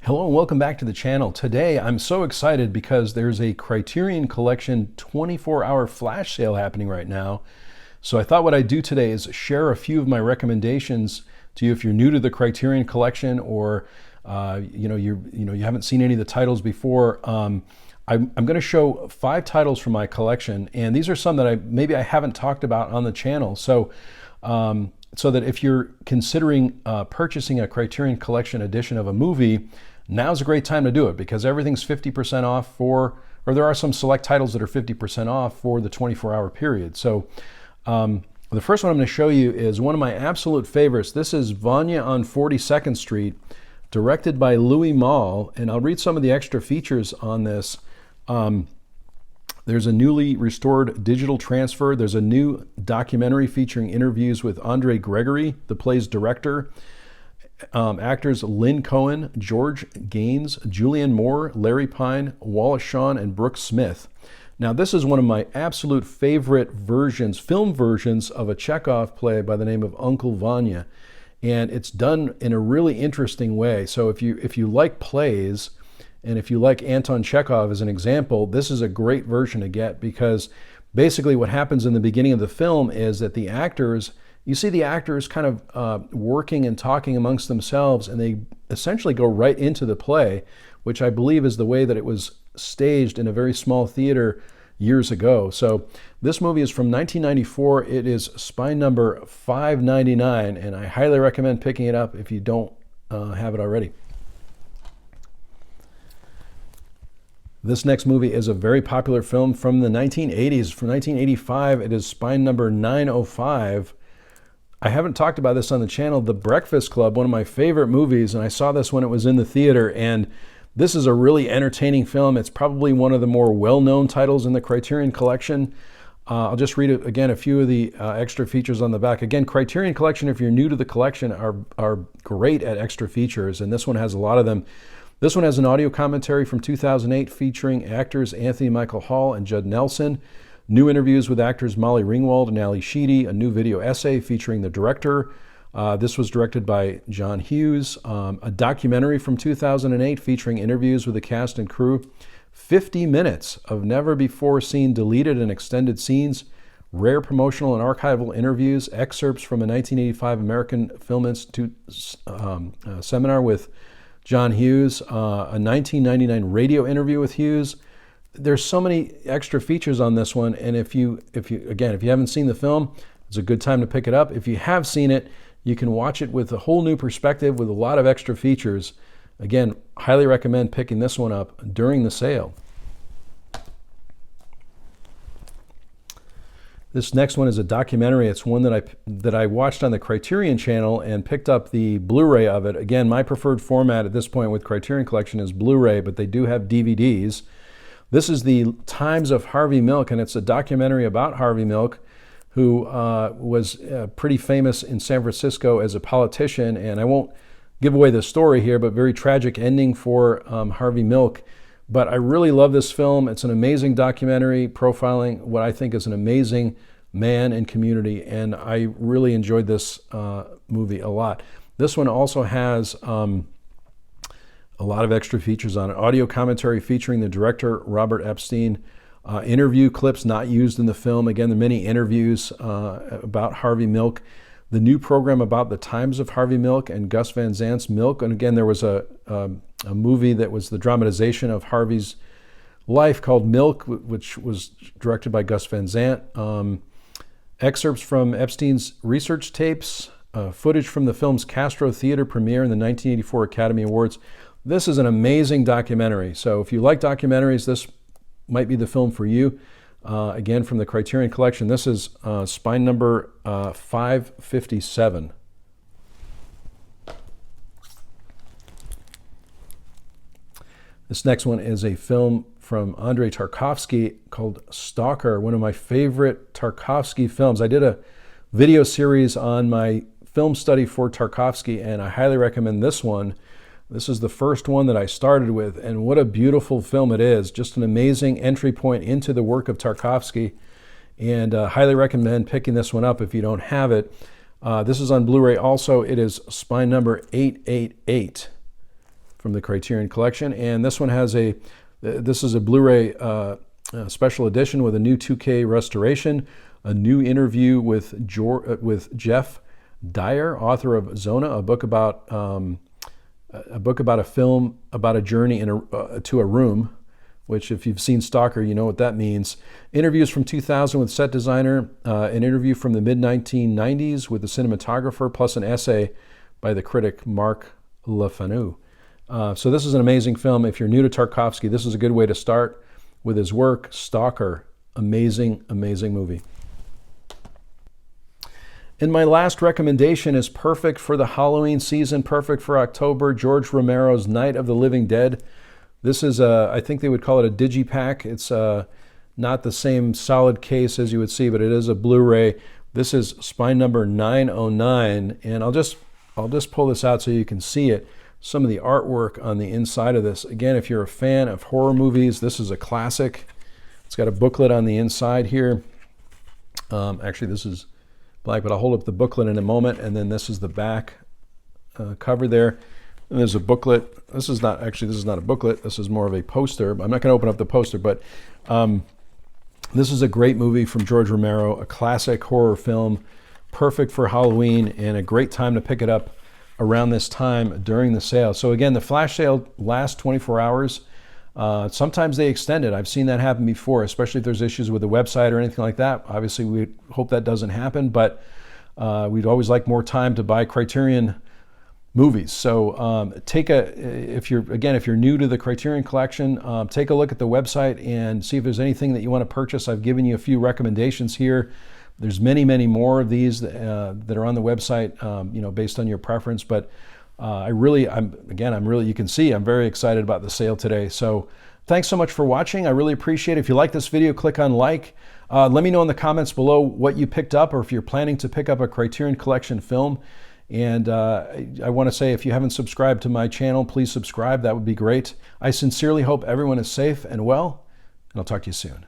Hello and welcome back to the channel. Today I'm so excited because there's a Criterion Collection 24-hour flash sale happening right now. So I thought what I'd do today is share a few of my recommendations to you if you're new to the Criterion Collection or you haven't seen any of the titles before. I'm going to show 5 titles from my collection, and these are some that maybe I haven't talked about on the channel. So that if you're considering purchasing a Criterion Collection edition of a movie, now's a great time to do it because everything's 50% off or there are some select titles that are 50% off for the 24-hour period. So the first one I'm going to show you is one of my absolute favorites. This is Vanya on 42nd Street, directed by Louis Malle, and I'll read some of the extra features on this. There's a newly restored digital transfer. There's a new documentary featuring interviews with Andre Gregory, the play's director. Actors Lynn Cohen, George Gaines, Julianne Moore, Larry Pine, Wallace Shawn, and Brooke Smith. Now, this is one of my absolute favorite film versions of a Chekhov play by the name of Uncle Vanya. And it's done in a really interesting way. So if you like plays, and if you like Anton Chekhov as an example, this is a great version to get because basically what happens in the beginning of the film is that you see the actors kind of working and talking amongst themselves, and they essentially go right into the play, which I believe is the way that it was staged in a very small theater years ago. So this movie is from 1994. It is spine number 599, and I highly recommend picking it up if you don't have it already. This next movie is a very popular film from the 1980s. From 1985, it is spine number 905. I haven't talked about this on the channel. The Breakfast Club, one of my favorite movies, and I saw this when it was in the theater, and this is a really entertaining film. It's probably one of the more well-known titles in the Criterion Collection. I'll just read it again, a few of the extra features on the back. Again, Criterion Collection, if you're new to the collection, are great at extra features, and this one has a lot of them. This one has an audio commentary from 2008 featuring actors Anthony Michael Hall and Judd Nelson, new interviews with actors Molly Ringwald and Ali Sheedy, a new video essay featuring the director. This was directed by John Hughes. A documentary from 2008 featuring interviews with the cast and crew. 50 minutes of never-before-seen deleted and extended scenes, rare promotional and archival interviews, excerpts from a 1985 American Film Institute seminar with John Hughes, a 1999 radio interview with Hughes. There's so many extra features on this one, and if you haven't seen the film, it's a good time to pick it up. If you have seen it, you can watch it with a whole new perspective with a lot of extra features. Again, highly recommend picking this one up during the sale. This next one is a documentary. It's one that I watched on the Criterion channel and picked up the Blu-ray of it. Again, my preferred format at this point with Criterion Collection is Blu-ray, but they do have DVDs. This is the Times of Harvey Milk, and it's a documentary about Harvey Milk, who was pretty famous in San Francisco as a politician. And I won't give away the story here, but very tragic ending for Harvey Milk. But I really love this film. It's an amazing documentary profiling what I think is an amazing man and community, and I really enjoyed this movie a lot. This one also has a lot of extra features on it. Audio commentary featuring the director, Robert Epstein. Interview clips not used in the film. Again, the many interviews about Harvey Milk. The new program about the Times of Harvey Milk and Gus Van Zant's Milk. And again, there was a movie that was the dramatization of Harvey's life called Milk, which was directed by Gus Van Zant. Excerpts from Epstein's research tapes. Footage from the film's Castro Theater premiere in the 1984 Academy Awards. This is an amazing documentary. So if you like documentaries, this might be the film for you. Again, from the Criterion Collection, this is spine number 557. This next one is a film from Andrei Tarkovsky called Stalker, one of my favorite Tarkovsky films. I did a video series on my film study for Tarkovsky, and I highly recommend this one. This is the first one that I started with, and what a beautiful film it is. Just an amazing entry point into the work of Tarkovsky, and highly recommend picking this one up if you don't have it. This is on Blu-ray also. It is spine number 888. from the Criterion Collection. And this one has this is a Blu-ray special edition with a new 2K restoration, a new interview with Jeff Dyer, author of Zona, a book about a film about a journey to a room, which if you've seen Stalker, you know what that means. Interviews from 2000 with set designer, an interview from the mid-1990s with the cinematographer, plus an essay by the critic Mark Lefanu. So this is an amazing film. If you're new to Tarkovsky, this is a good way to start with his work. Stalker, amazing, amazing movie. And my last recommendation is perfect for the Halloween season, perfect for October, George Romero's Night of the Living Dead. This is I think they would call it a digipack. It's not the same solid case as you would see, but it is a Blu-ray. This is spine number 909, and I'll just pull this out so you can see it. Some of the artwork on the inside of this. Again, if you're a fan of horror movies, this is a classic. It's got a booklet on the inside here. Actually, this is black, but I'll hold up the booklet in a moment, and then this is the back cover there. And there's a booklet. This is not a booklet. This is more of a poster. I'm not going to open up the poster, but this is a great movie from George Romero, a classic horror film, perfect for Halloween, and a great time to pick it up around this time during the sale. So again, the flash sale lasts 24 hours. Sometimes they extend it. I've seen that happen before, especially if there's issues with the website or anything like that. Obviously, we hope that doesn't happen, but we'd always like more time to buy Criterion movies. So if you're new to the Criterion Collection, take a look at the website and see if there's anything that you want to purchase. I've given you a few recommendations here. There's many, many more of these that are on the website, based on your preference. But you can see I'm very excited about the sale today. So thanks so much for watching. I really appreciate it. If you like this video, click on like. Let me know in the comments below what you picked up, or if you're planning to pick up a Criterion Collection film. And I want to say, if you haven't subscribed to my channel, please subscribe. That would be great. I sincerely hope everyone is safe and well, and I'll talk to you soon.